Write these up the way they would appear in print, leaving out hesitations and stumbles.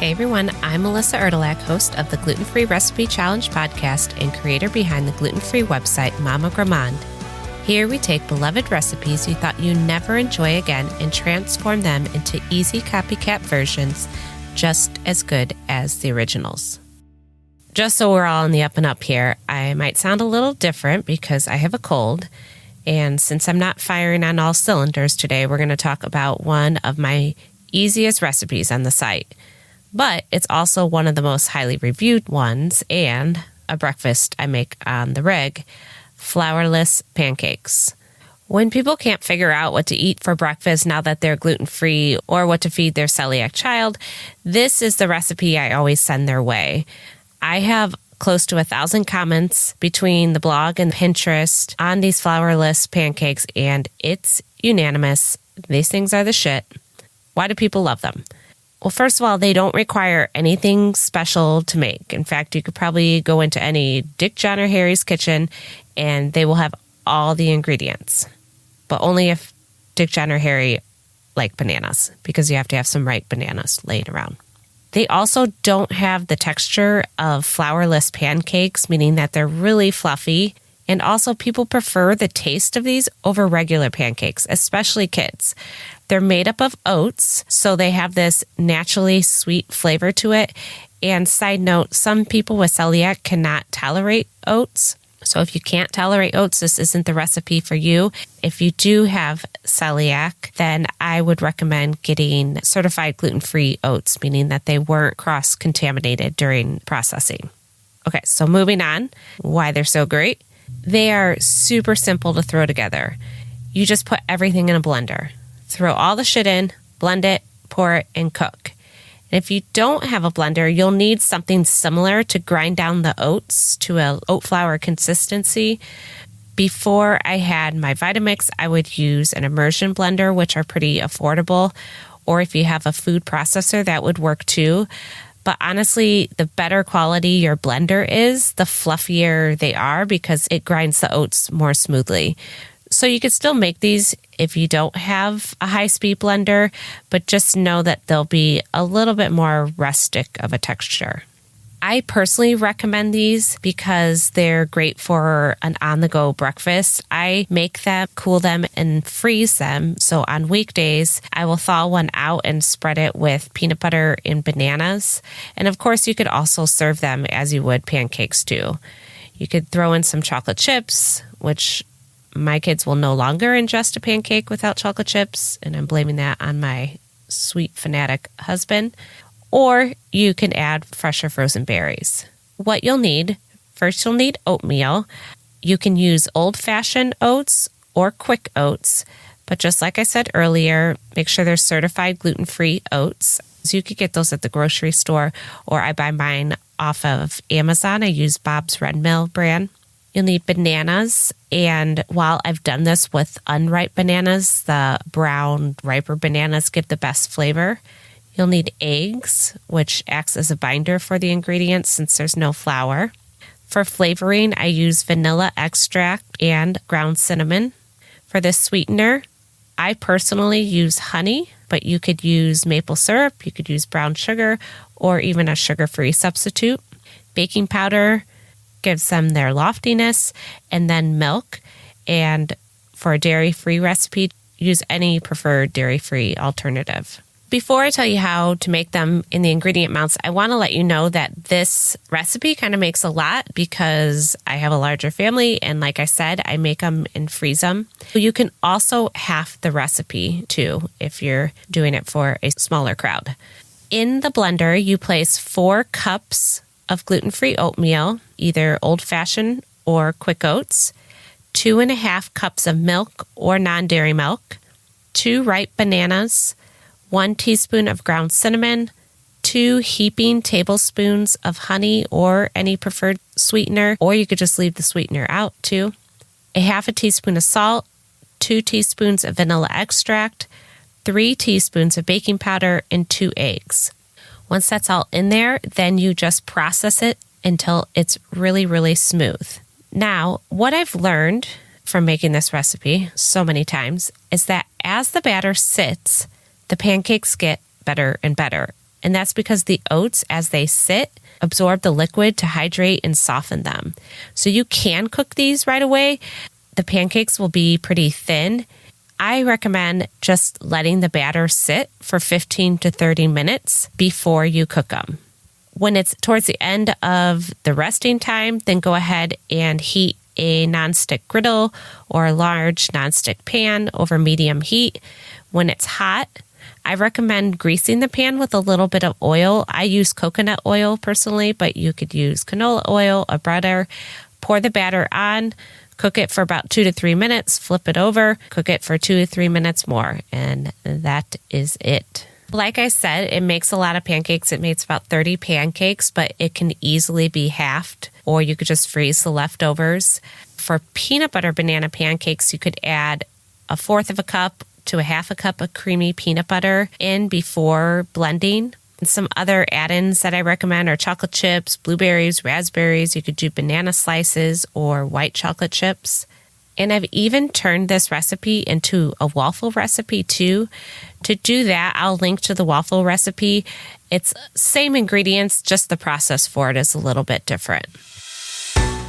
Hey everyone, I'm Melissa Erdelak, host of the Gluten-Free Recipe Challenge podcast and creator behind the gluten-free website Mama Gramand. Here we take beloved recipes you thought you'd never enjoy again and transform them into easy copycat versions just as good as the originals. Just so we're all on the up and up here, I might sound a little different because I have a cold, and since I'm not firing on all cylinders today, we're going to talk about one of my easiest recipes on the site. But it's also one of the most highly reviewed ones and a breakfast I make on the reg, Flourless Pancakes. When people can't figure out what to eat for breakfast now that they're gluten-free or what to feed their celiac child, this is the recipe I always send their way. I have close to 1,000 comments between the blog and Pinterest on these flourless pancakes, and it's unanimous. These things are the shit. Why do people love them? Well, first of all, they don't require anything special to make. In fact, you could probably go into any Dick, John, or Harry's kitchen and they will have all the ingredients. But only if Dick, John, or Harry like bananas, because you have to have some ripe bananas laying around. They also don't have the texture of flourless pancakes, meaning that they're really fluffy. And also, people prefer the taste of these over regular pancakes, especially kids. They're made up of oats, so they have this naturally sweet flavor to it. And side note, some people with celiac cannot tolerate oats. So if you can't tolerate oats, this isn't the recipe for you. If you do have celiac, then I would recommend getting certified gluten-free oats, meaning that they weren't cross-contaminated during processing. Okay, so moving on, why they're so great. They are super simple to throw together. You just put everything in a blender. Throw all the shit in, blend it, pour it, and cook. And if you don't have a blender, you'll need something similar to grind down the oats to a oat flour consistency. Before I had my Vitamix, I would use an immersion blender, which are pretty affordable. Or if you have a food processor, that would work too. But honestly, the better quality your blender is, the fluffier they are because it grinds the oats more smoothly. So you could still make these if you don't have a high-speed blender, but just know that they'll be a little bit more rustic of a texture. I personally recommend these because they're great for an on-the-go breakfast. I make them, cool them, and freeze them. So on weekdays, I will thaw one out and spread it with peanut butter and bananas. And of course, you could also serve them as you would pancakes too. You could throw in some chocolate chips, which my kids will no longer ingest a pancake without chocolate chips, and I'm blaming that on my sweet fanatic husband. Or you can add fresh or frozen berries. What you'll need, first you'll need oatmeal. You can use old-fashioned oats or quick oats, but just like I said earlier, make sure they're certified gluten-free oats. So you could get those at the grocery store, or I buy mine off of Amazon. I use Bob's Red Mill brand. You'll need bananas, and while I've done this with unripe bananas, the brown, riper bananas give the best flavor. You'll need eggs, which acts as a binder for the ingredients since there's no flour. For flavoring, I use vanilla extract and ground cinnamon. For the sweetener, I personally use honey, but you could use maple syrup, you could use brown sugar, or even a sugar-free substitute. Baking powder gives them their loftiness, and then milk. And for a dairy-free recipe, use any preferred dairy-free alternative. Before I tell you how to make them in the ingredient amounts, I want to let you know that this recipe kind of makes a lot because I have a larger family, and like I said, I make them and freeze them. You can also half the recipe too if you're doing it for a smaller crowd. In the blender, you place 4 cups of gluten-free oatmeal, either old-fashioned or quick oats, 2.5 cups of milk or non-dairy milk, 2 ripe bananas, 1 teaspoon of ground cinnamon, 2 heaping tablespoons of honey or any preferred sweetener, or you could just leave the sweetener out too, a half a teaspoon of salt, 2 teaspoons of vanilla extract, 3 teaspoons of baking powder, and 2 eggs. Once that's all in there, then you just process it until it's really, really smooth. Now, what I've learned from making this recipe so many times is that as the batter sits, the pancakes get better and better. And that's because the oats, as they sit, absorb the liquid to hydrate and soften them. So you can cook these right away. The pancakes will be pretty thin. I recommend just letting the batter sit for 15 to 30 minutes before you cook them. When it's towards the end of the resting time, then go ahead and heat a nonstick griddle or a large nonstick pan over medium heat. When it's hot, I recommend greasing the pan with a little bit of oil. I use coconut oil personally, but you could use canola oil or butter. Pour the batter on, cook it for about 2 to 3 minutes, flip it over, cook it for 2 to 3 minutes more, and that is it. Like I said, it makes a lot of pancakes. It makes about 30 pancakes, but it can easily be halved, or you could just freeze the leftovers. For peanut butter banana pancakes, you could add 1/4 cup to 1/2 cup of creamy peanut butter in before blending. And some other add-ins that I recommend are chocolate chips, blueberries, raspberries. You could do banana slices or white chocolate chips. And I've even turned this recipe into a waffle recipe too. To do that, I'll link to the waffle recipe. It's same ingredients, just the process for it is a little bit different.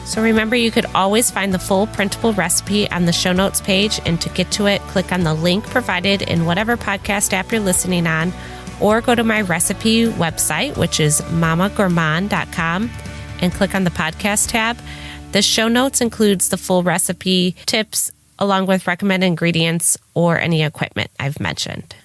So remember, you could always find the full printable recipe on the show notes page, and to get to it, click on the link provided in whatever podcast app you're listening on, or go to my recipe website, which is mamagourmand.com, and click on the podcast tab. The show notes includes the full recipe, tips, along with recommended ingredients or any equipment I've mentioned.